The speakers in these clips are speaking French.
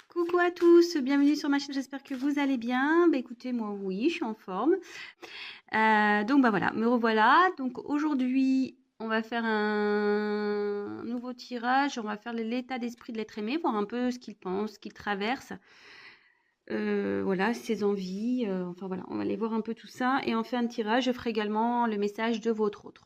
Coucou à tous, bienvenue sur ma chaîne, j'espère que vous allez bien. Bah écoutez, moi oui, je suis en forme. Donc bah voilà, me revoilà. Donc aujourd'hui, on va faire un nouveau tirage, on va faire l'état d'esprit de l'être aimé, voir un peu ce qu'il pense, ce qu'il traverse. Voilà, ses envies, enfin voilà, on va aller voir un peu tout ça. Et on fait un tirage, je ferai également le message de votre autre.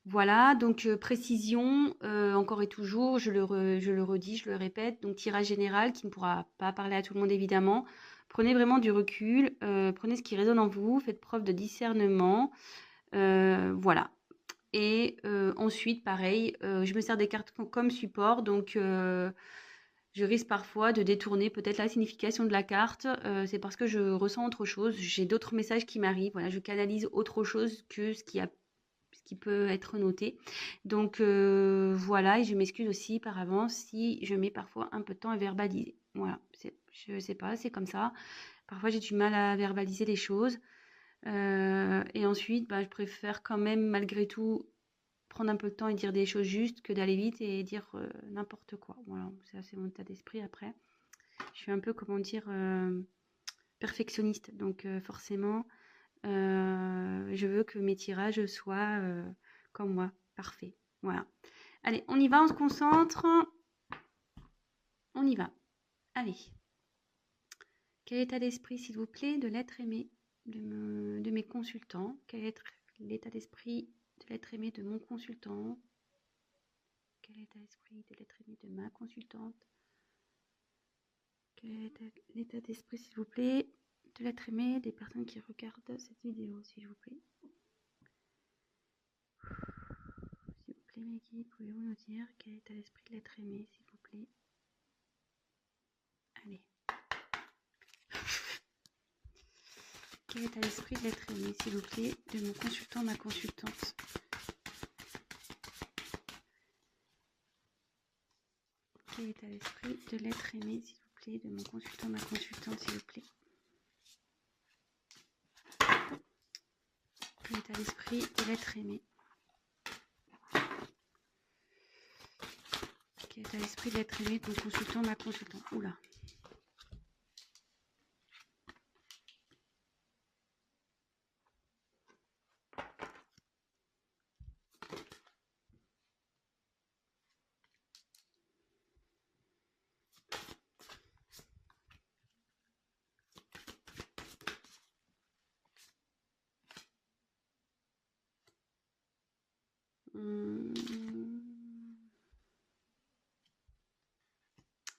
Voilà, donc précision, encore et toujours, je le redis, je le répète, donc tirage général qui ne pourra pas parler à tout le monde évidemment. Prenez vraiment du recul, prenez ce qui résonne en vous, faites preuve de discernement, voilà. Et ensuite, pareil, je me sers des cartes comme support, donc je risque parfois de détourner peut-être la signification de la carte. C'est parce que je ressens autre chose, j'ai d'autres messages qui m'arrivent, voilà, je canalise autre chose que ce qui peut être noté. Donc voilà, et je m'excuse aussi par avance si je mets parfois un peu de temps à verbaliser. Voilà, je sais pas, c'est comme ça. Parfois j'ai du mal à verbaliser les choses. Et ensuite, bah, je préfère quand même malgré tout prendre un peu de temps et dire des choses justes que d'aller vite et dire n'importe quoi. Voilà, c'est mon état d'esprit après. Je suis un peu, comment dire, perfectionniste. Donc forcément, je veux que mes tirages soient comme moi, parfaits. Voilà. Allez, on y va, on se concentre. On y va. Allez. Quel état d'esprit, s'il vous plaît, de l'être aimé de mes consultants? Quel est l'état d'esprit de l'être aimé de mon consultant? Quel est l'état d'esprit de l'être aimé de ma consultante? Quel est l'état d'esprit, s'il vous plaît, de l'être aimé des personnes qui regardent cette vidéo, s'il vous plaît? S'il vous plaît, mes guides, pouvez-vous nous dire quel est l'état d'esprit de l'être aimé, s'il vous plaît? Allez. Quel est l'état d'esprit de l'être aimé, s'il vous plaît, de mon consultant, ma consultante? Quel est l'état d'esprit de l'être aimé, s'il vous plaît, de mon consultant, ma consultante, s'il vous plaît? Quel est l'état d'esprit de l'être aimé? Quel est l'état d'esprit de l'être aimé de mon consultant, ma consultante? Oula.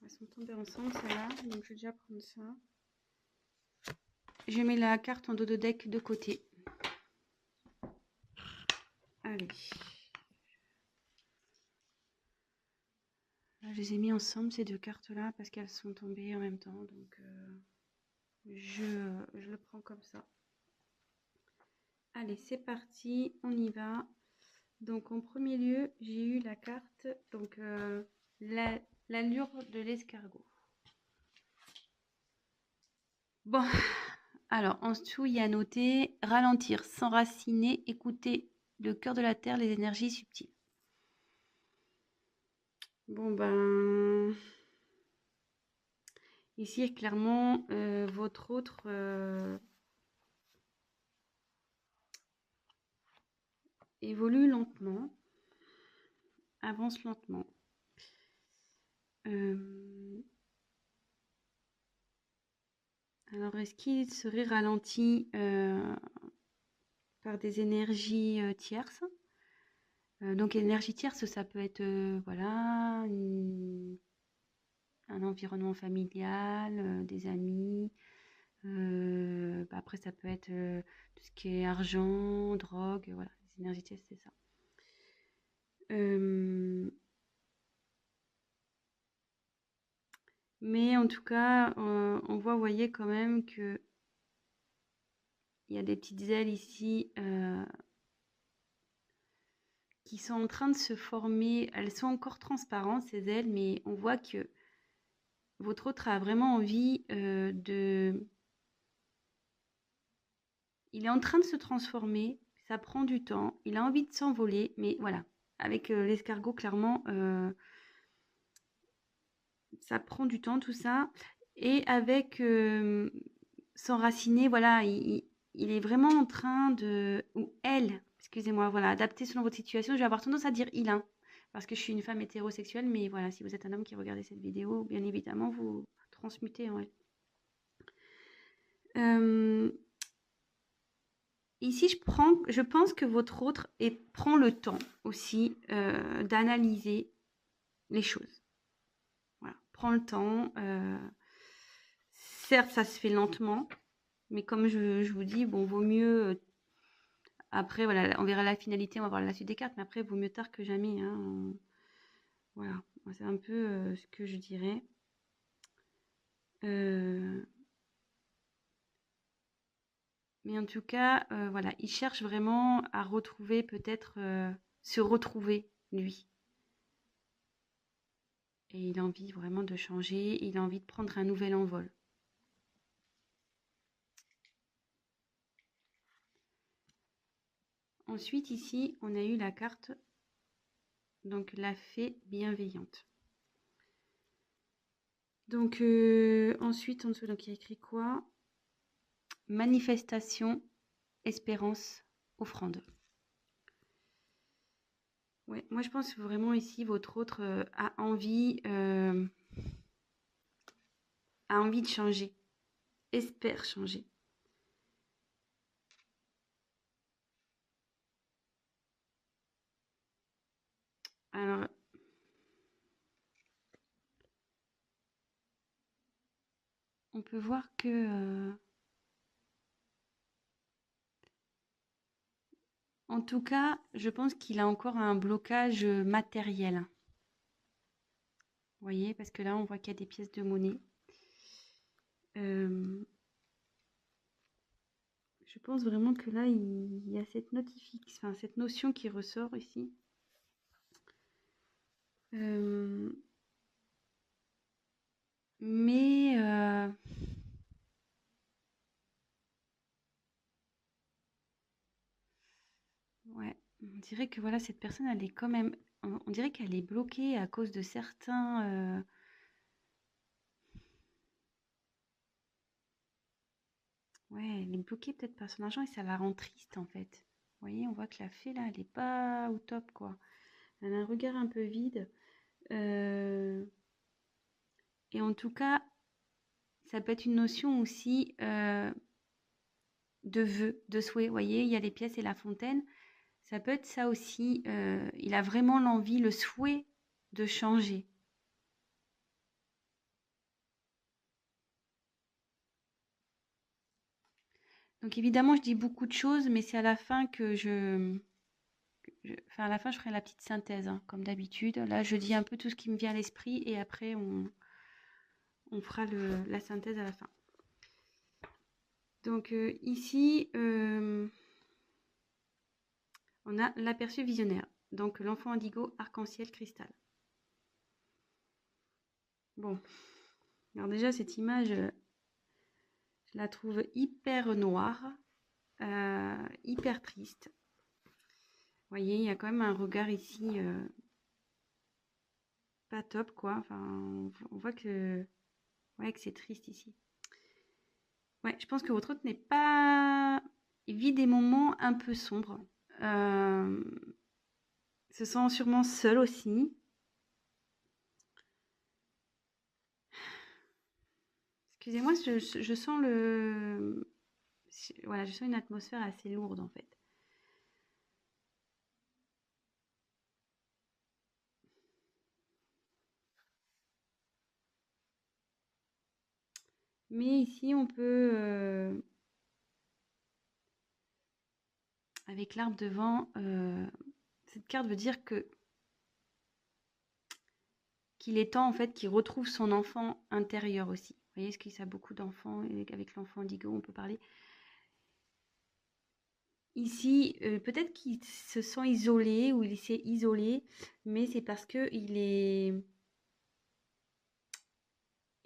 Elles sont tombées ensemble, celles-là, donc je vais déjà prendre ça. Je mets la carte en dos de deck de côté. Allez. Là, je les ai mis ensemble, ces deux cartes-là, parce qu'elles sont tombées en même temps, donc je le prends comme ça. Allez, c'est parti, on y va. Donc en premier lieu, j'ai eu la carte, donc l'allure de l'escargot. Bon, alors en dessous, il y a noté ralentir, s'enraciner, écouter le cœur de la terre, les énergies subtiles. Bon ben, ici clairement votre autre évolue lentement, avance lentement. Alors, est-ce qu'il serait ralenti par des énergies tierces? Donc, énergie tierce, ça peut être voilà, un environnement familial, des amis. Bah, après, ça peut être tout ce qui est argent, drogue, voilà, les énergies tierces, c'est ça. Mais en tout cas, on voit, vous voyez quand même que il y a des petites ailes ici qui sont en train de se former. Elles sont encore transparentes, ces ailes, mais on voit que votre autre a vraiment envie de... Il est en train de se transformer, ça prend du temps, il a envie de s'envoler, mais voilà, avec l'escargot, clairement, ça prend du temps tout ça. Et avec s'enraciner, voilà, il est vraiment en train de, ou elle, excusez-moi, voilà, adapter selon votre situation. Je vais avoir tendance à dire il, hein, parce que je suis une femme hétérosexuelle, mais voilà, si vous êtes un homme qui regardez cette vidéo, bien évidemment, vous transmutez, ouais. Euh, Ici, je pense que votre autre prend le temps aussi d'analyser les choses. Voilà, prend le temps. Certes, ça se fait lentement, mais comme je vous dis, bon, vaut mieux. Après, voilà, on verra la finalité, on va voir la suite des cartes, mais après, vaut mieux tard que jamais. Hein, voilà, c'est un peu ce que je dirais. Mais en tout cas, voilà, il cherche vraiment à retrouver, peut-être se retrouver, lui. Et il a envie vraiment de changer, il a envie de prendre un nouvel envol. Ensuite, ici, on a eu la carte, donc la fée bienveillante. Donc, ensuite, en dessous, donc, il y a écrit quoi? Manifestation, espérance, offrande. Ouais, moi, je pense que vraiment ici, votre autre a envie de changer, espère changer. Alors, on peut voir que, en tout cas, je pense qu'il a encore un blocage matériel. Vous voyez, parce que là, on voit qu'il y a des pièces de monnaie. Je pense vraiment que là, il y a cette cette notion qui ressort ici. Mais ouais, on dirait que voilà, cette personne, elle est quand même, on dirait qu'elle est bloquée à cause de certains. Ouais, elle est bloquée peut-être par son argent et ça la rend triste en fait. Vous voyez, on voit que la fée là, elle est pas au top quoi. Elle a un regard un peu vide. Et en tout cas, ça peut être une notion aussi de vœu, de souhait. Vous voyez, il y a les pièces et la fontaine. Ça peut être ça aussi. Il a vraiment l'envie, le souhait de changer. Donc évidemment, je dis beaucoup de choses, mais c'est à la fin enfin, à la fin, je ferai la petite synthèse, hein, comme d'habitude. Là, je dis un peu tout ce qui me vient à l'esprit et après, on fera la synthèse à la fin. Donc ici, on a l'aperçu visionnaire. Donc l'enfant indigo, arc-en-ciel, cristal. Bon, alors déjà, cette image, je la trouve hyper noire, hyper triste. Vous voyez, il y a quand même un regard ici pas top, quoi. Enfin, on voit ouais, que c'est triste ici. Ouais, je pense que votre autre n'est pas... Il vit des moments un peu sombres. Se sent sûrement seul aussi. Excusez-moi, je sens voilà, je sens une atmosphère assez lourde en fait. Mais ici, on peut, avec l'arbre devant, cette carte veut dire qu'il est temps en fait qu'il retrouve son enfant intérieur aussi. Vous voyez, ce qu'il y a beaucoup d'enfants et avec l'enfant indigo, on peut parler. Ici, peut-être qu'il se sent isolé ou il s'est isolé, mais c'est parce que il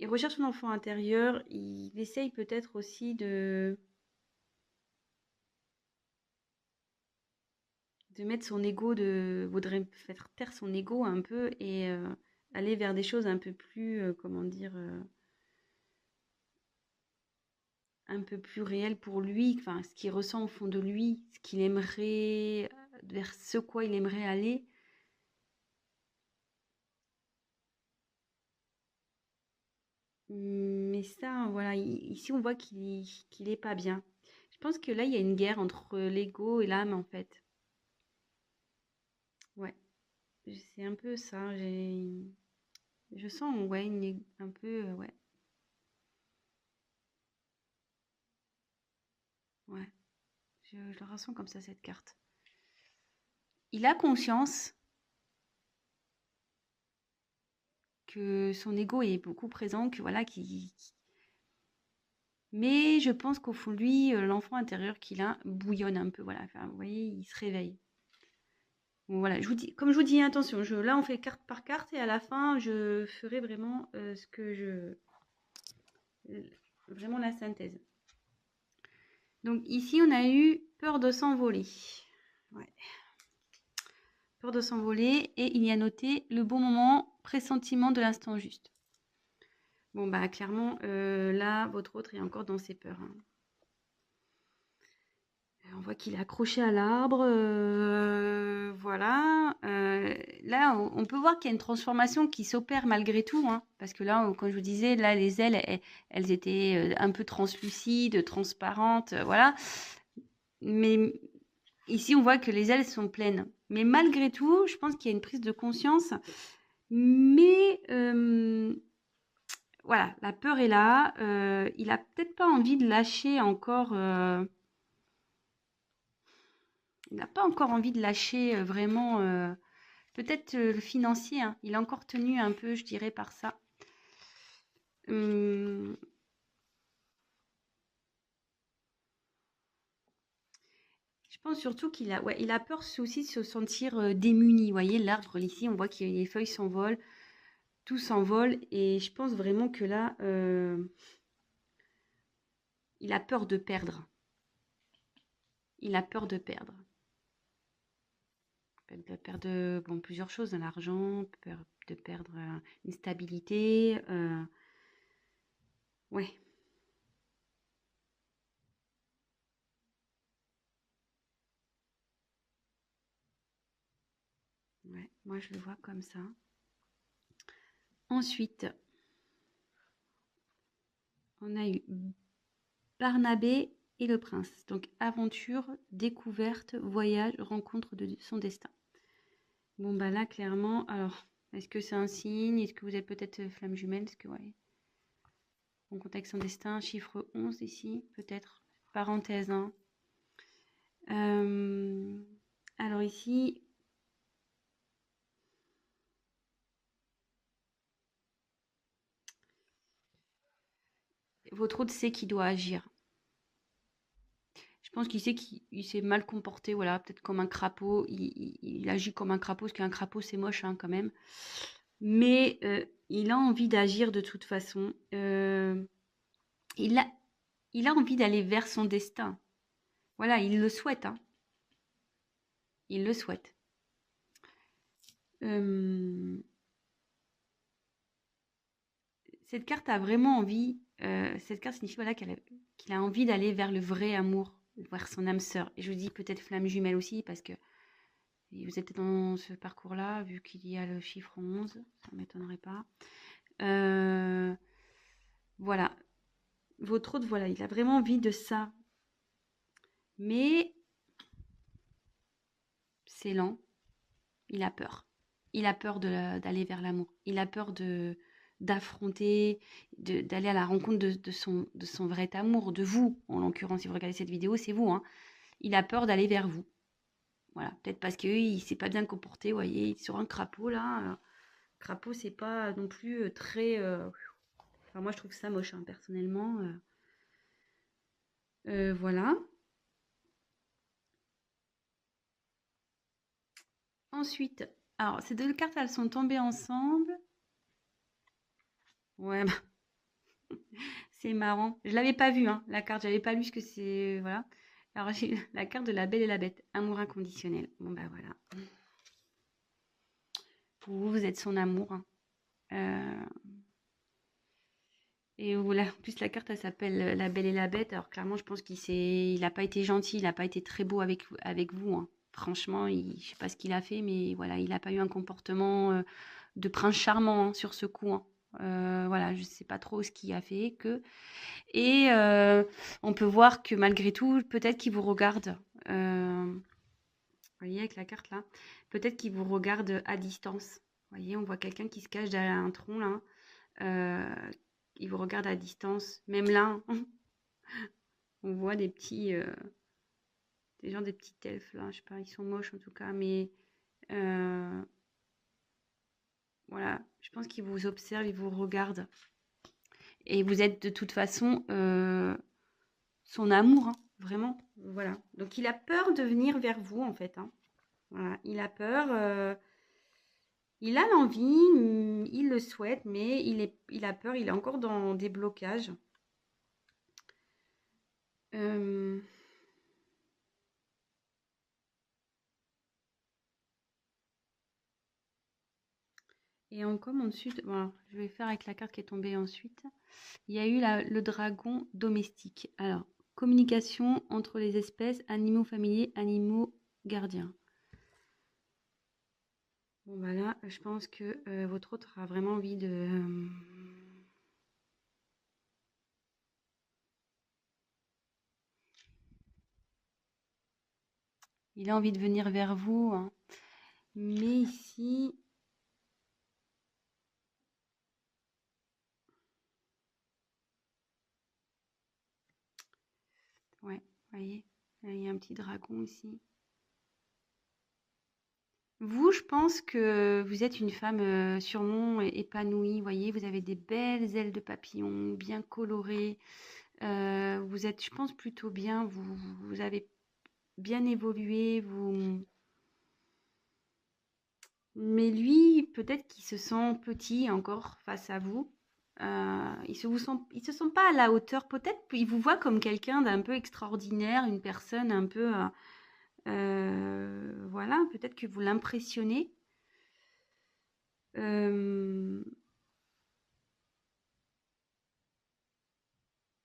recherche son enfant intérieur. Il essaye peut-être aussi de mettre son ego, voudrait faire taire son ego un peu et aller vers des choses un peu plus, comment dire, un peu plus réelles pour lui, enfin, ce qu'il ressent au fond de lui, ce qu'il aimerait, vers ce quoi il aimerait aller. Mais ça, voilà, ici on voit qu'il est pas bien. Je pense que là, il y a une guerre entre l'ego et l'âme, en fait. Ouais, c'est un peu ça. Je sens, ouais, un peu, ouais, ouais. Je le ressens comme ça, cette carte. Il a conscience que son ego est beaucoup présent, que voilà, mais je pense qu'au fond de lui, l'enfant intérieur qu'il a bouillonne un peu, voilà. Enfin, vous voyez, il se réveille. Bon, voilà, je vous dis, comme je vous dis, attention, là on fait carte par carte et à la fin je ferai vraiment ce que vraiment la synthèse. Donc ici on a eu peur de s'envoler. Ouais. Peur de s'envoler et il y a noté le bon moment, pressentiment de l'instant juste. Bon bah clairement là votre autre est encore dans ses peurs. Hein. On voit qu'il est accroché à l'arbre, voilà. Là, on peut voir qu'il y a une transformation qui s'opère malgré tout, hein, parce que là, comme je vous disais, là, les ailes, elles étaient un peu translucides, transparentes, voilà. Mais ici, on voit que les ailes sont pleines. Mais malgré tout, je pense qu'il y a une prise de conscience. Mais voilà, la peur est là. Il a peut-être pas envie de lâcher encore. Il n'a pas encore envie de lâcher vraiment, peut-être le financier, hein. Il est encore tenu un peu, je dirais, par ça. Hum, je pense surtout qu'il a, ouais, il a peur aussi de se sentir démuni. Vous voyez, l'arbre ici, on voit que les feuilles s'envolent, tout s'envole. Et je pense vraiment que là, il a peur de perdre. Il a peur de perdre. De perdre bon, plusieurs choses, l'argent, peur de perdre une stabilité. Ouais. Ouais, moi je le vois comme ça. Ensuite, on a eu Barnabé et le prince. Donc aventure, découverte, voyage, rencontre de son destin. Bon bah là clairement, alors est-ce que c'est un signe? Est-ce que vous êtes peut-être flamme jumelle? Est-ce que ouais. En contact son destin, chiffre 11 ici, peut-être. Parenthèse, hein. Alors ici, votre hôte sait qu'il doit agir. Je pense qu'il sait qu'il s'est mal comporté, voilà, peut-être comme un crapaud. Il agit comme un crapaud, parce qu'un crapaud c'est moche hein, quand même. Mais il a envie d'agir de toute façon. Il a, il a envie d'aller vers son destin. Voilà, il le souhaite. Hein. Il le souhaite. Cette carte a vraiment envie. Cette carte signifie voilà, qu'il a envie d'aller vers le vrai amour, vers son âme sœur. Et je vous dis peut-être flamme jumelle aussi, parce que vous êtes dans ce parcours-là, vu qu'il y a le chiffre 11, ça ne m'étonnerait pas. Voilà. Votre autre, voilà, il a vraiment envie de ça. Mais c'est lent. Il a peur. Il a peur d'aller vers l'amour. Il a peur d'affronter, d'aller à la rencontre de son vrai amour, de vous. En l'occurrence, si vous regardez cette vidéo, c'est vous. Hein. Il a peur d'aller vers vous. Voilà, peut-être parce qu'il ne s'est pas bien comporté, vous voyez, sur un crapaud, là. Crapaud, c'est pas non plus très... Enfin, moi, je trouve ça moche, hein, personnellement. Voilà. Ensuite, alors, ces deux cartes, elles sont tombées ensemble. Ouais, bah, c'est marrant. Je l'avais pas vu, hein, la carte. J'avais pas lu ce que c'est. Voilà. Alors, j'ai la carte de la Belle et la Bête. Amour inconditionnel. Bon, bah voilà. Pour vous, vous êtes son amour. Hein. Euh, et voilà, en plus, la carte, elle s'appelle La Belle et la Bête. Alors, clairement, je pense il n'a pas été gentil, il n'a pas été très beau avec vous, hein. Franchement, je sais pas ce qu'il a fait, mais voilà, il n'a pas eu un comportement de prince charmant, hein, sur ce coup, hein. Voilà, je sais pas trop ce qu'il a fait que. Et on peut voir que malgré tout, peut-être qu'il vous regarde. Vous voyez, avec la carte là, peut-être qu'il vous regarde à distance. Vous voyez, on voit quelqu'un qui se cache derrière un tronc là. Euh, il vous regarde à distance. Même là, on voit des petits elfes là. Je sais pas, ils sont moches en tout cas, mais euh, voilà, je pense qu'il vous observe, il vous regarde. Et vous êtes de toute façon son amour, hein, vraiment. Voilà. Donc il a peur de venir vers vous en fait, hein. Voilà, il a peur. Il a l'envie, il le souhaite, mais il a peur, il est encore dans des blocages. Euh, et comme ensuite, voilà, je vais faire avec la carte qui est tombée ensuite. Il y a eu le dragon domestique. Alors, communication entre les espèces, animaux familiers, animaux gardiens. Bon, voilà, je pense que votre autre a vraiment envie de... il a envie de venir vers vous, hein. Mais ici... Ouais, vous voyez, il y a un petit dragon ici. Vous, je pense que vous êtes une femme sûrement épanouie, vous voyez, vous avez des belles ailes de papillon, bien colorées. Vous êtes, je pense, plutôt bien, vous avez bien évolué, vous... Mais lui, peut-être qu'il se sent petit encore face à vous. Il se sent pas à la hauteur. Peut-être il vous voit comme quelqu'un d'un peu extraordinaire, une personne un peu... voilà, peut-être que vous l'impressionnez.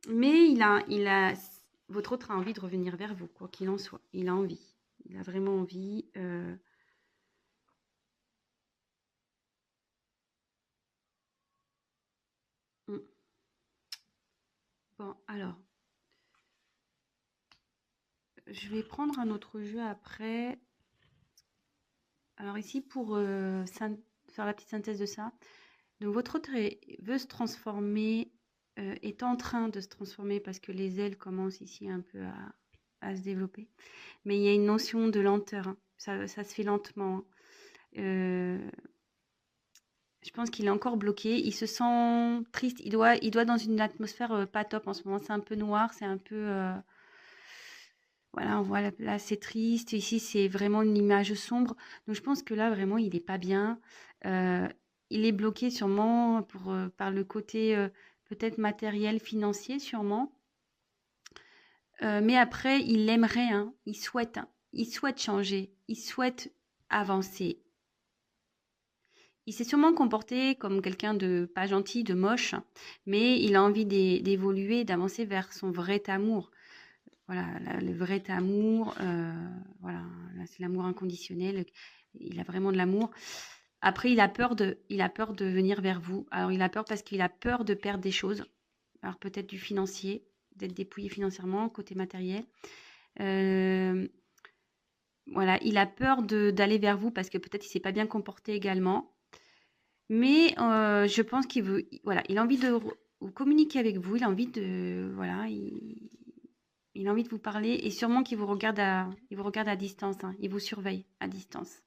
Mais votre autre a envie de revenir vers vous, quoi qu'il en soit. Il a envie. Il a vraiment envie. Mm. Bon, alors, je vais prendre un autre jeu après. Alors ici, pour faire la petite synthèse de ça. Donc, votre autre veut se transformer, est en train de se transformer parce que les ailes commencent ici un peu à se développer. Mais il y a une notion de lenteur, hein. Ça se fait lentement, hein. Je pense qu'il est encore bloqué. Il se sent triste. Il doit dans une atmosphère pas top en ce moment. C'est un peu noir, c'est un peu... voilà, on voit là, c'est triste. Ici, c'est vraiment une image sombre. Donc, je pense que là, vraiment, il n'est pas bien. Euh, il est bloqué sûrement par le côté peut-être matériel, financier, sûrement. Mais après, il aimerait, hein, il souhaite changer, il souhaite avancer. Il s'est sûrement comporté comme quelqu'un de pas gentil, de moche, mais il a envie d'évoluer, d'avancer vers son vrai amour. Voilà, le vrai amour, voilà, là, c'est l'amour inconditionnel. Il a vraiment de l'amour. Après, il a peur de venir vers vous. Alors, il a peur parce qu'il a peur de perdre des choses. Alors, peut-être du financier, d'être dépouillé financièrement, côté matériel. Euh, voilà, il a peur d'aller vers vous parce que peut-être il s'est pas bien comporté également. Mais je pense qu'il veut, voilà, il a envie de communiquer avec vous, il a envie de, voilà, il a envie de vous parler et sûrement qu'il il vous regarde à distance, hein, il vous surveille à distance.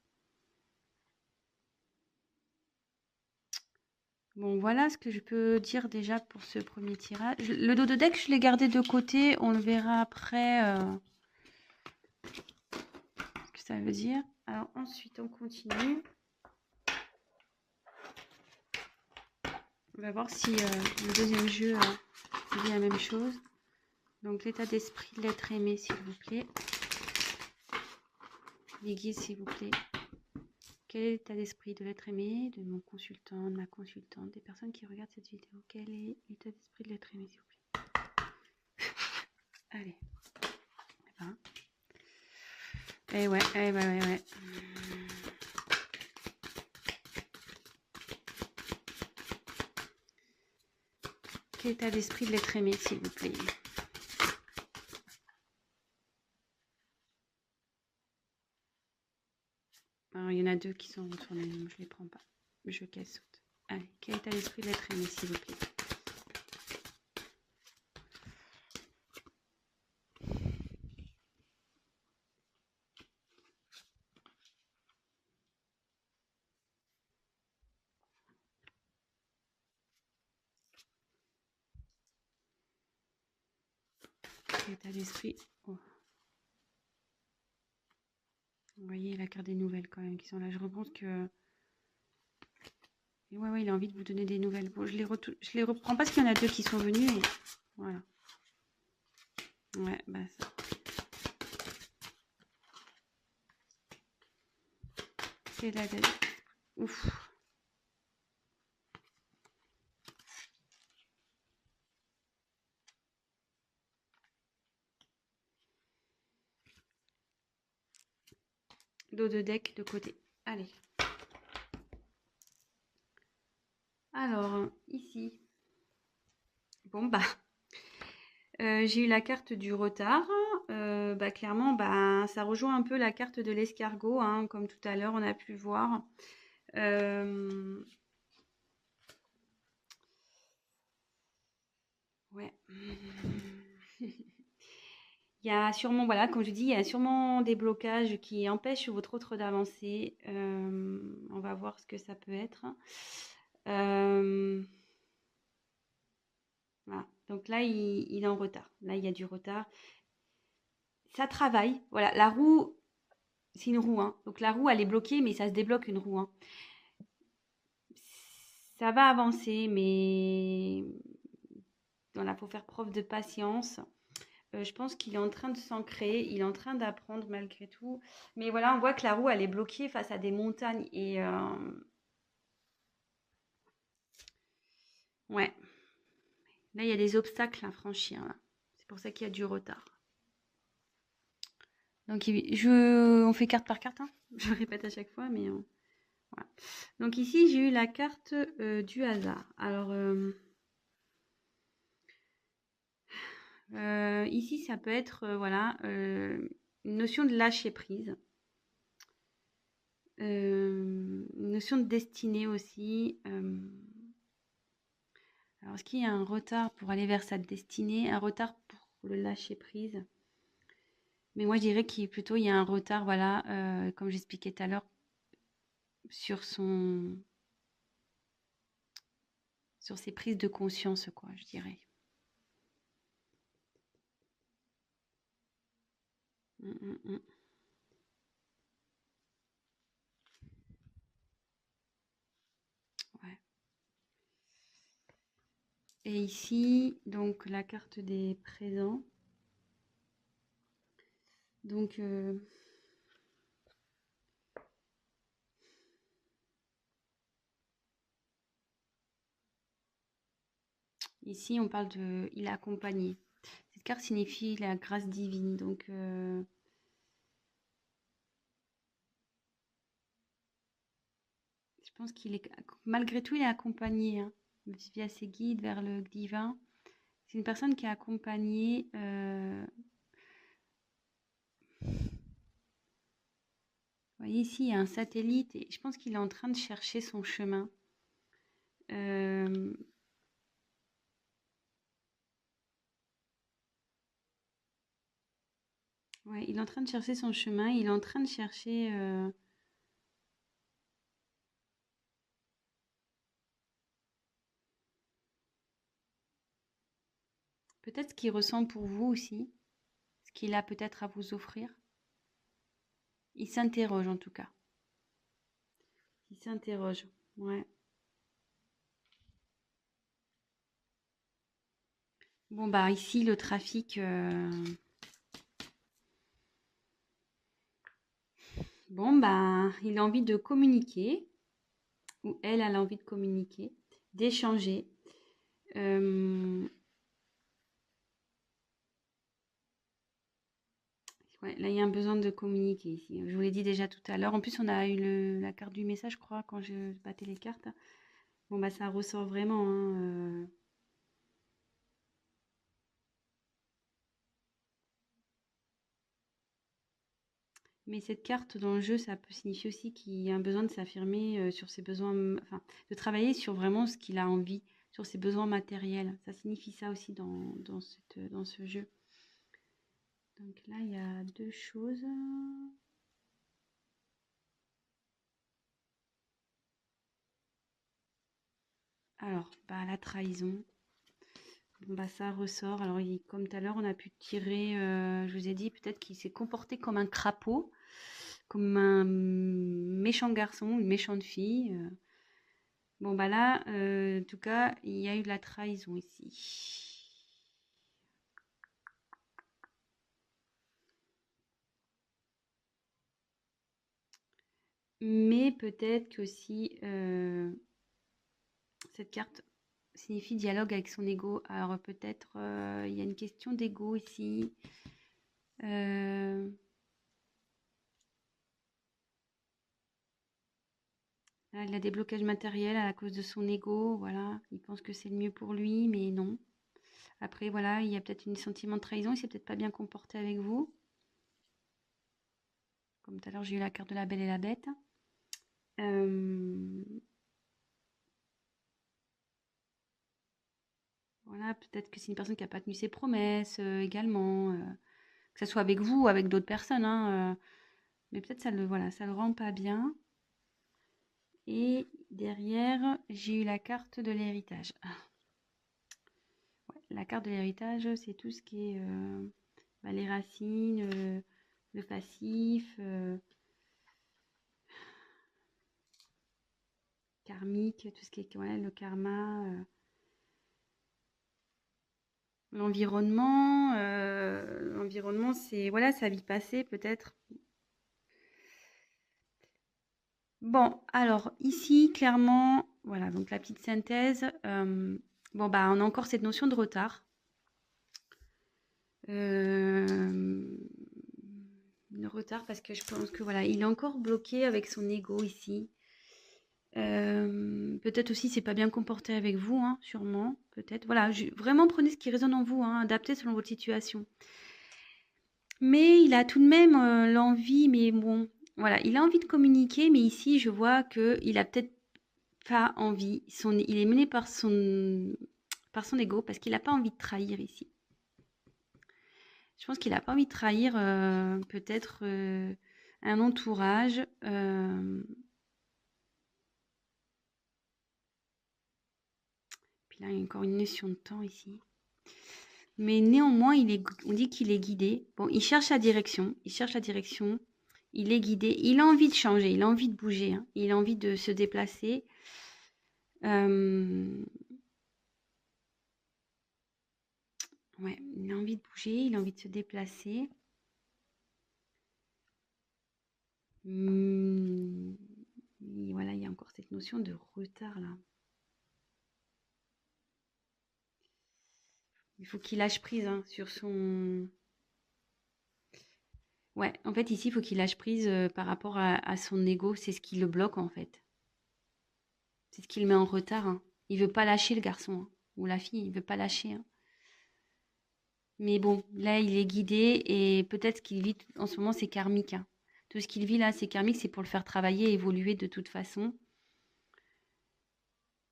Bon, voilà ce que je peux dire déjà pour ce premier tirage. Le dos de deck, je l'ai gardé de côté, on le verra après ce que ça veut dire. Alors ensuite, on continue. On va voir si le deuxième jeu dit la même chose. Donc l'état d'esprit de l'être aimé, s'il vous plaît. Les guides, s'il vous plaît. Quel est l'état d'esprit de l'être aimé, de mon consultant, de ma consultante, des personnes qui regardent cette vidéo? Quel est l'état d'esprit de l'être aimé, s'il vous plaît? Allez. Ben. Eh ouais, ouais. Quel état d'esprit de l'être aimé, s'il vous plaît? Alors, il y en a deux qui sont retournés, donc je les prends pas. Je casse saute. Allez, quel état d'esprit de l'être aimé, s'il vous plaît? Quel état d'esprit? Oh. Vous voyez la carte des nouvelles quand même qui sont là. Je repense que... Et ouais, il a envie de vous donner des nouvelles. Bon, je les reprends parce qu'il y en a deux qui sont venus et voilà. Ouais, bah ça. C'est la date. Ouf. Dos de deck de côté. Allez. Alors, ici. Bon, bah. J'ai eu la carte du retard. Bah, clairement, bah, ça rejoint un peu la carte de l'escargot, hein, comme tout à l'heure, on a pu voir. Ouais. Il y a sûrement, voilà, comme je dis, il y a sûrement des blocages qui empêchent votre autre d'avancer. On va voir ce que ça peut être. Voilà. Donc là, il est en retard. Là, il y a du retard. Ça travaille. Voilà, la roue, c'est une roue. Hein. Donc la roue, elle est bloquée, mais ça se débloque une roue. Hein. Ça va avancer, mais voilà, faut faire preuve de patience. Je pense qu'il est en train de s'ancrer, il est en train d'apprendre malgré tout. Mais voilà, on voit que la roue, elle est bloquée face à des montagnes. Et ouais, là, il y a des obstacles à franchir. C'est pour ça qu'il y a du retard. Donc, on fait carte par carte. Hein. Je répète à chaque fois, mais voilà. Donc ici, j'ai eu la carte du hasard. Alors, ici, ça peut être, voilà, une notion de lâcher prise. Une notion de destinée aussi. Alors, est-ce qu'il y a un retard pour aller vers sa destinée, un retard pour le lâcher prise? Mais moi, je dirais qu'il plutôt il y a un retard, voilà, comme j'expliquais tout à l'heure, sur ses prises de conscience, quoi, je dirais. Ouais. Et ici, donc la carte des présents. Donc, ici, on parle de il est accompagné. Cette carte signifie la grâce divine. Donc, je pense qu'il est, malgré tout, il est accompagné hein, via ses guides vers le divin. C'est une personne qui est accompagnée. Vous voyez ici, il y a un satellite et je pense qu'il est en train de chercher son chemin. Ouais, il est en train de chercher son chemin. Il est en train de chercher. Peut-être ce qu'il ressent pour vous aussi. Ce qu'il a peut-être à vous offrir. Il s'interroge en tout cas. Il s'interroge. Ouais. Bon, bah ici, le trafic. Bon, bah, il a envie de communiquer, ou elle a envie de communiquer, d'échanger. Euh, ouais, là, il y a un besoin de communiquer ici. Je vous l'ai dit déjà tout à l'heure. En plus, on a eu la carte du message, je crois, quand je battais les cartes. Bon, bah, ça ressort vraiment, hein. Mais cette carte dans le jeu, ça peut signifier aussi qu'il y a un besoin de s'affirmer sur ses besoins, enfin, de travailler sur vraiment ce qu'il a envie, sur ses besoins matériels. Ça signifie ça aussi dans ce jeu. Donc là, il y a deux choses. Alors, bah, la trahison. Bon, bah, ça ressort. Alors, comme tout à l'heure, on a pu tirer, je vous ai dit, peut-être qu'il s'est comporté comme un crapaud, comme un méchant garçon, une méchante fille. Bon, bah là, en tout cas, il y a eu de la trahison ici. Mais peut-être qu'aussi, cette carte signifie dialogue avec son ego. Alors peut-être il y a une question d'ego ici. Euh, Là, il a des blocages matériels à cause de son ego. Voilà, il pense que c'est le mieux pour lui, mais non. Après, voilà, il y a peut-être un sentiment de trahison. Il s'est peut-être pas bien comporté avec vous. Comme tout à l'heure, j'ai eu la carte de la Belle et la Bête. Euh, voilà, peut-être que c'est une personne qui n'a pas tenu ses promesses également, que ce soit avec vous ou avec d'autres personnes, hein, mais peut-être ça le rend pas bien. Et derrière, j'ai eu la carte de l'héritage. Ouais, la carte de l'héritage, c'est tout ce qui est bah, les racines, le passif, karmique, tout ce qui est ouais, le karma, l'environnement. L'environnement, c'est voilà, sa vie passée peut-être. Bon, alors ici, clairement, voilà, donc la petite synthèse. Bon, bah, on a encore cette notion de retard. Euh, le retard parce que je pense que voilà, il est encore bloqué avec son ego ici. Peut-être aussi c'est pas bien comporté avec vous, hein, sûrement, peut-être. Voilà, vraiment prenez ce qui résonne en vous, hein, adaptez selon votre situation. Mais il a tout de même l'envie, mais bon, voilà, il a envie de communiquer, mais ici je vois que il a peut-être pas envie. Il est mené par son ego parce qu'il n'a pas envie de trahir ici. Je pense qu'il n'a pas envie de trahir peut-être un entourage. Puis là, il y a encore une notion de temps ici. Mais néanmoins, on dit qu'il est guidé. Bon, il cherche la direction. Il cherche la direction. Il est guidé. Il a envie de changer. Il a envie de bouger. Hein. Il a envie de se déplacer. Ouais, il a envie de bouger. Il a envie de se déplacer. Et voilà, il y a encore cette notion de retard là. Il faut qu'il lâche prise hein, sur son. Ouais, en fait, ici, il faut qu'il lâche prise par rapport à son ego. C'est ce qui le bloque en fait. C'est ce qui le met en retard. Hein. Il veut pas lâcher le garçon hein, ou la fille. Il veut pas lâcher. Hein. Mais bon, là, il est guidé et peut-être ce qu'il vit en ce moment, c'est karmique. Hein. Tout ce qu'il vit là, c'est karmique. C'est pour le faire travailler, évoluer de toute façon.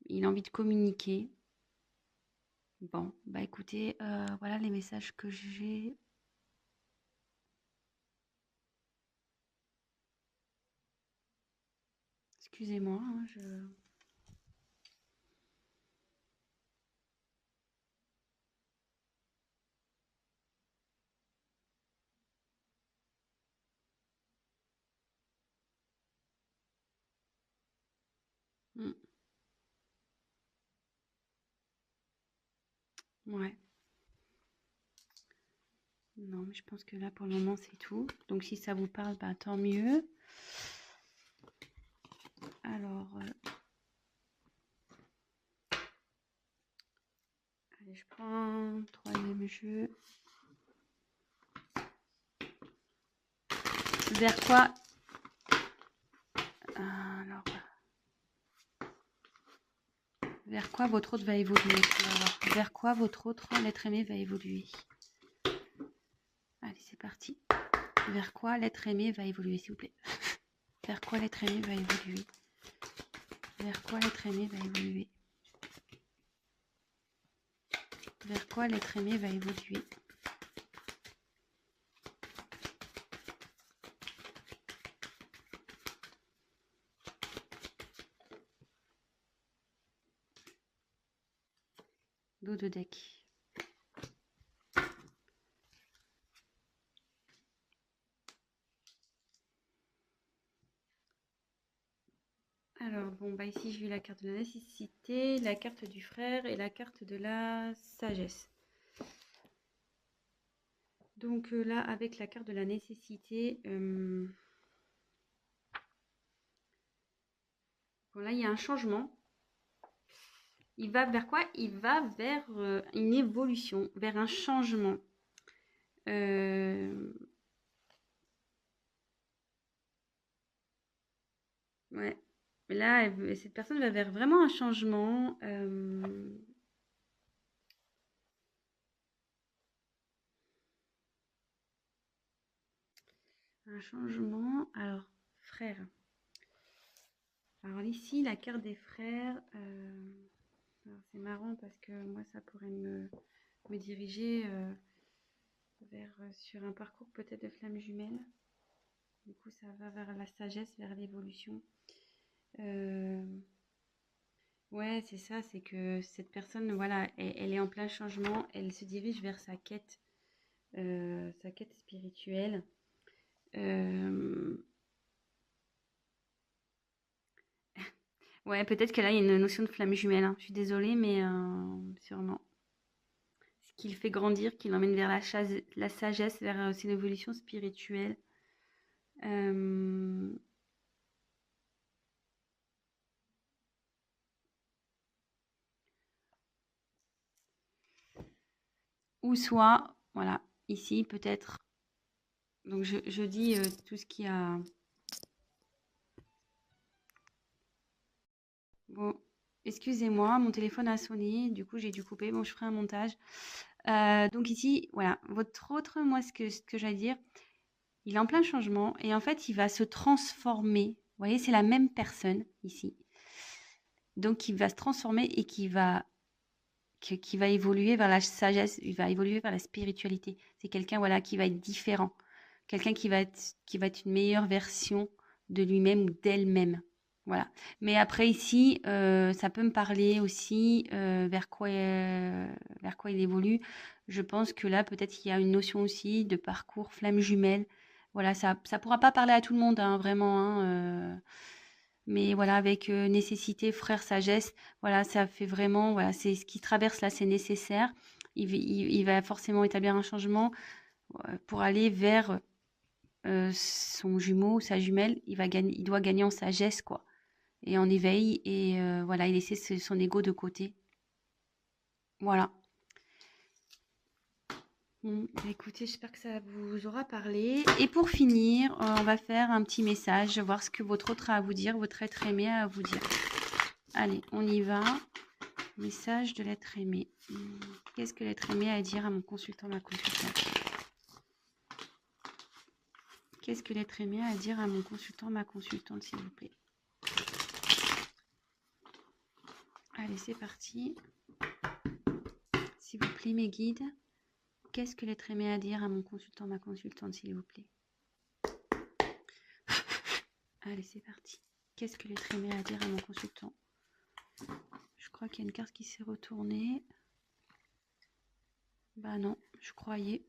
Il a envie de communiquer. Bon, bah écoutez, voilà les messages que j'ai. Excusez-moi, hein, je. Hmm, ouais. Non, mais je pense que là, pour le moment, c'est tout. Donc, si ça vous parle, bah, tant mieux. Alors, allez, je prends troisième jeu. Vers quoi? Alors, vers quoi votre autre va évoluer? On va voir. Vers quoi votre autre l'être aimé va évoluer? Allez, c'est parti. Vers quoi l'être aimé va évoluer, s'il vous plaît? Vers quoi l'être aimé va évoluer? Vers quoi l'être aimé va évoluer? Vers quoi l'être aimé va évoluer? Dos de deck. Alors, bon, bah ici, j'ai eu la carte de la nécessité, la carte du frère et la carte de la sagesse. Donc là, avec la carte de la nécessité, bon, là, il y a un changement. Il va vers quoi? Il va vers une évolution, vers un changement. Ouais. Là, cette personne va vers vraiment un changement. Un changement. Alors, frère. Alors ici, la carte des frères. C'est marrant parce que moi, ça pourrait me diriger vers sur un parcours peut-être de flamme jumelle. Du coup, ça va vers la sagesse, vers l'évolution. Ouais, c'est ça, c'est que cette personne, voilà, elle est en plein changement, elle se dirige vers sa quête spirituelle. Ouais, peut-être que là, il y a une notion de flamme jumelle, hein. Je suis désolée, mais sûrement. Ce qui le fait grandir, qui l'emmène vers la sagesse, vers aussi l'évolution spirituelle. Ou soit, voilà, ici, peut-être. Donc, je dis tout ce qui a... Bon, excusez-moi, mon téléphone a sonné, du coup, j'ai dû couper. Bon, je ferai un montage. Donc ici, voilà, votre autre, moi, ce que j'allais dire, il est en plein changement et en fait, il va se transformer. Vous voyez, c'est la même personne ici. Donc, il va se transformer et qui va évoluer vers la sagesse, il va évoluer vers la spiritualité. C'est quelqu'un, voilà, qui va être différent. Quelqu'un qui va être une meilleure version de lui-même ou d'elle-même. Voilà. Mais après ici, ça peut me parler aussi vers quoi il évolue. Je pense que là, peut-être qu'il y a une notion aussi de parcours flamme jumelle. Voilà, ça pourra pas parler à tout le monde, hein, vraiment, hein, mais voilà, avec nécessité, frère, sagesse, voilà, ça fait vraiment, voilà, c'est ce qui traverse là, c'est nécessaire. Il va forcément établir un changement pour aller vers son jumeau, sa jumelle. Il doit gagner en sagesse, quoi, et en éveil, et voilà, il laisser son ego de côté. Voilà. Bon, bah, écoutez, j'espère que ça vous aura parlé. Et pour finir, on va faire un petit message, voir ce que votre autre a à vous dire, votre être aimé a à vous dire. Allez, on y va. Message de l'être aimé. Qu'est-ce que l'être aimé a à dire à mon consultant, ma consultante? Qu'est-ce que l'être aimé a à dire à mon consultant, ma consultante, s'il vous plaît? Allez, c'est parti. S'il vous plaît, mes guides. Qu'est-ce que l'être aimé a à dire à mon consultant, ma consultante, s'il vous plaît? Allez, c'est parti. Qu'est-ce que l'être aimé a à dire à mon consultant? Je crois qu'il y a une carte qui s'est retournée. Bah non, je croyais.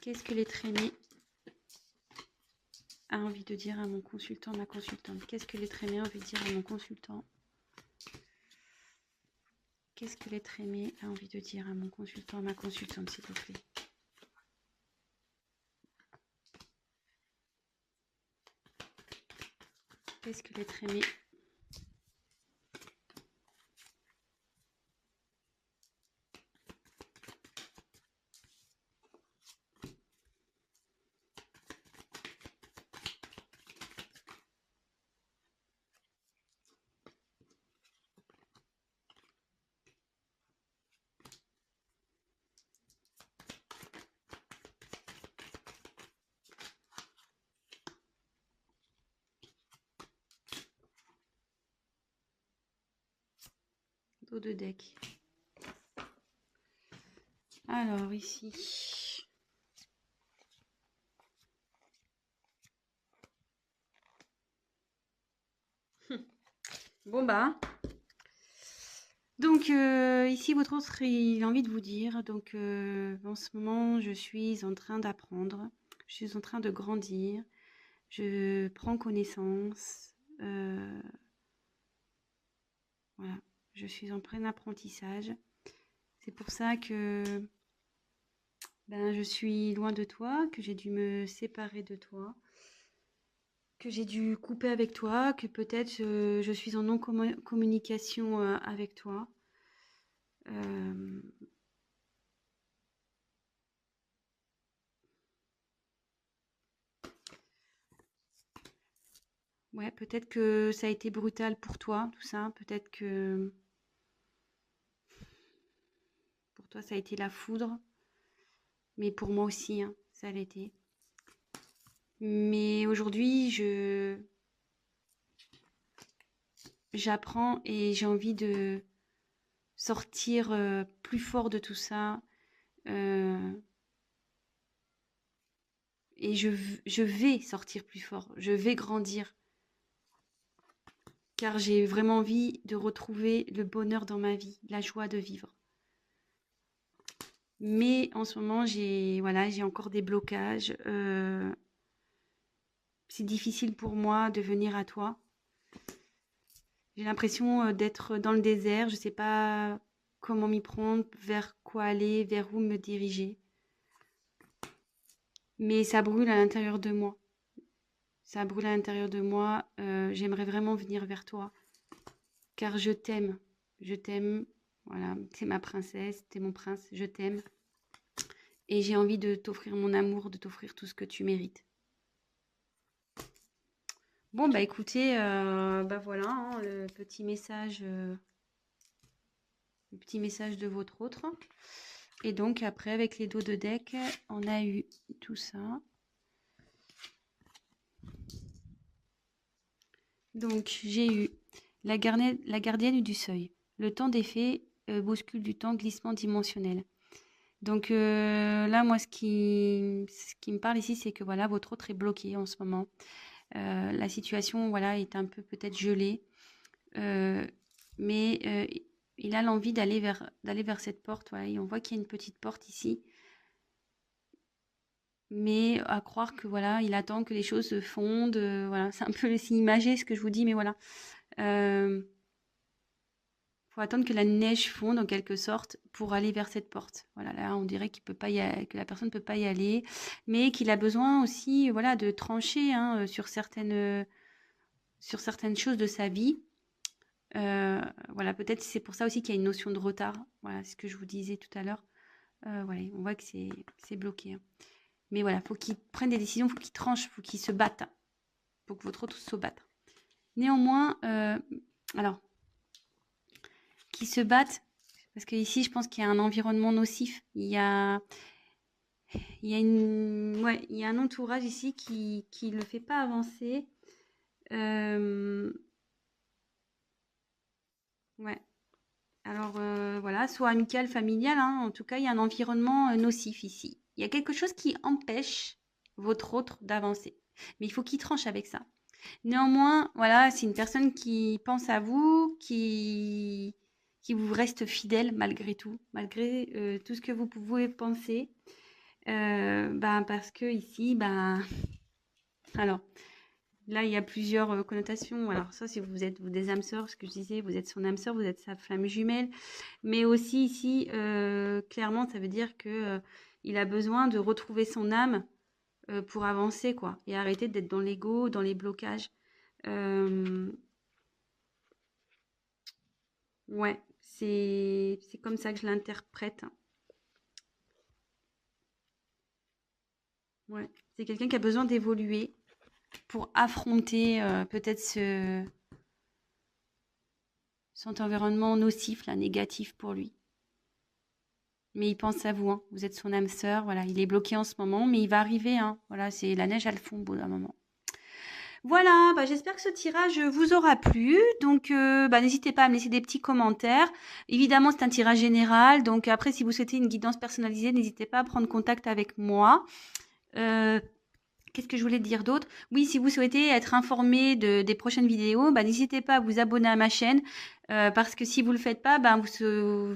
Qu'est-ce que l'être aimé a envie de dire à mon consultant, ma consultante? Qu'est-ce que l'être aimé a envie de dire à mon consultant? Qu'est-ce que l'être aimé a envie de dire à mon consultant, à ma consultante, s'il vous plaît? Qu'est-ce que l'être aimé? Dos de deck. Alors, ici. Bon, bah. Donc, ici, votre autre, il a envie de vous dire. Donc, en ce moment, je suis en train d'apprendre. Je suis en train de grandir. Je prends connaissance. Voilà. Je suis en plein apprentissage. C'est pour ça que ben, je suis loin de toi, que j'ai dû me séparer de toi, que j'ai dû couper avec toi, que peut-être je suis en non-communication avec toi. Euh, ouais, peut-être que ça a été brutal pour toi, tout ça. Peut-être que pour toi, ça a été la foudre. Mais pour moi aussi, hein, ça l'a été. Mais aujourd'hui, j'apprends et j'ai envie de sortir plus fort de tout ça. Euh, et je vais sortir plus fort. Je vais grandir. Car j'ai vraiment envie de retrouver le bonheur dans ma vie, la joie de vivre. Mais en ce moment, j'ai encore des blocages. C'est difficile pour moi de venir à toi. J'ai l'impression d'être dans le désert. Je ne sais pas comment m'y prendre, vers quoi aller, vers où me diriger. Mais ça brûle à l'intérieur de moi. Ça brûle à l'intérieur de moi. J'aimerais vraiment venir vers toi. Car je t'aime. Je t'aime. Voilà, t'es ma princesse, t'es mon prince, je t'aime. Et j'ai envie de t'offrir mon amour, de t'offrir tout ce que tu mérites. Bon, bah écoutez, bah voilà, hein, le petit message de votre autre. Et donc après, avec les dos de deck, on a eu tout ça. Donc j'ai eu la gardienne du seuil. Le temps des fées bouscule du temps, glissement dimensionnel. Donc là, moi, ce qui me parle ici, c'est que voilà, votre autre est bloqué en ce moment. La situation, voilà, est un peu peut-être gelée, mais il a l'envie d'aller vers cette porte. Voilà, et on voit qu'il y a une petite porte ici, mais à croire que voilà, il attend que les choses se fondent. Voilà, c'est un peu le signe imagé ce que je vous dis, mais voilà. Faut attendre que la neige fonde en quelque sorte pour aller vers cette porte. Voilà, là on dirait qu'il peut pas que la personne ne peut pas y aller, mais qu'il a besoin aussi, voilà, de trancher hein, sur certaines choses de sa vie. Voilà, peut-être c'est pour ça aussi qu'il y a une notion de retard. Voilà, c'est ce que je vous disais tout à l'heure. Voilà, on voit que c'est bloqué. Hein. Mais voilà, faut qu'il prenne des décisions, faut qu'il tranche, faut qu'il se batte. Faut que votre autre se batte. Néanmoins, alors, qui se battent, parce que ici, je pense qu'il y a un environnement nocif. Il y a un entourage ici qui ne le fait pas avancer. Ouais. Alors, voilà, soit amical, familial, hein, en tout cas, il y a un environnement nocif ici. Il y a quelque chose qui empêche votre autre d'avancer. Mais il faut qu'il tranche avec ça. Néanmoins, voilà, c'est une personne qui pense à vous, qui vous reste fidèle malgré tout, malgré tout ce que vous pouvez penser. Ben, parce que ici, ben, alors, Là, il y a plusieurs connotations. Alors ça, si vous êtes des âmes sœurs, ce que je disais, vous êtes son âme sœur, vous êtes sa flamme jumelle. Mais aussi ici, clairement, ça veut dire que il a besoin de retrouver son âme pour avancer, quoi. Et arrêter d'être dans l'ego, dans les blocages. Euh, ouais, c'est comme ça que je l'interprète. Ouais, c'est quelqu'un qui a besoin d'évoluer pour affronter peut-être cet environnement nocif, là, négatif pour lui. Mais il pense à vous, hein. Vous êtes son âme sœur, voilà. Il est bloqué en ce moment, mais il va arriver, hein. Voilà, c'est la neige à le fond au bout d'un moment. Voilà, bah, j'espère que ce tirage vous aura plu. Donc, bah, n'hésitez pas à me laisser des petits commentaires. Évidemment, c'est un tirage général. Donc, après, si vous souhaitez une guidance personnalisée, n'hésitez pas à prendre contact avec moi. Qu'est-ce que je voulais dire d'autre? Oui, si vous souhaitez être informé des prochaines vidéos, bah, n'hésitez pas à vous abonner à ma chaîne. Parce que si vous le faites pas, ben vous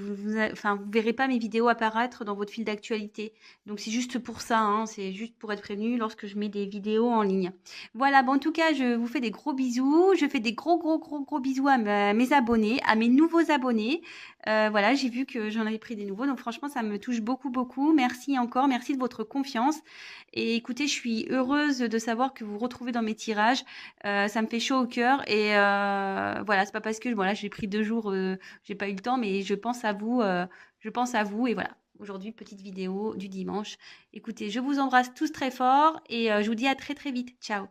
verrez pas mes vidéos apparaître dans votre fil d'actualité. Donc c'est juste pour ça, hein, c'est juste pour être prévenu lorsque je mets des vidéos en ligne. Voilà, bon, en tout cas, je vous fais des gros bisous. Je fais des gros bisous à mes abonnés, à mes nouveaux abonnés. Voilà, j'ai vu que j'en avais pris des nouveaux. Donc franchement, ça me touche beaucoup. Merci encore, merci de votre confiance. Et écoutez, je suis heureuse de savoir que vous retrouvez dans mes tirages. Ça me fait chaud au cœur. Et voilà, c'est pas parce que voilà, j'ai pris 2 jours, j'ai pas eu le temps, mais je pense à vous. Je pense à vous. Et voilà, aujourd'hui, petite vidéo du dimanche. Écoutez, je vous embrasse tous très fort et je vous dis à très vite. Ciao.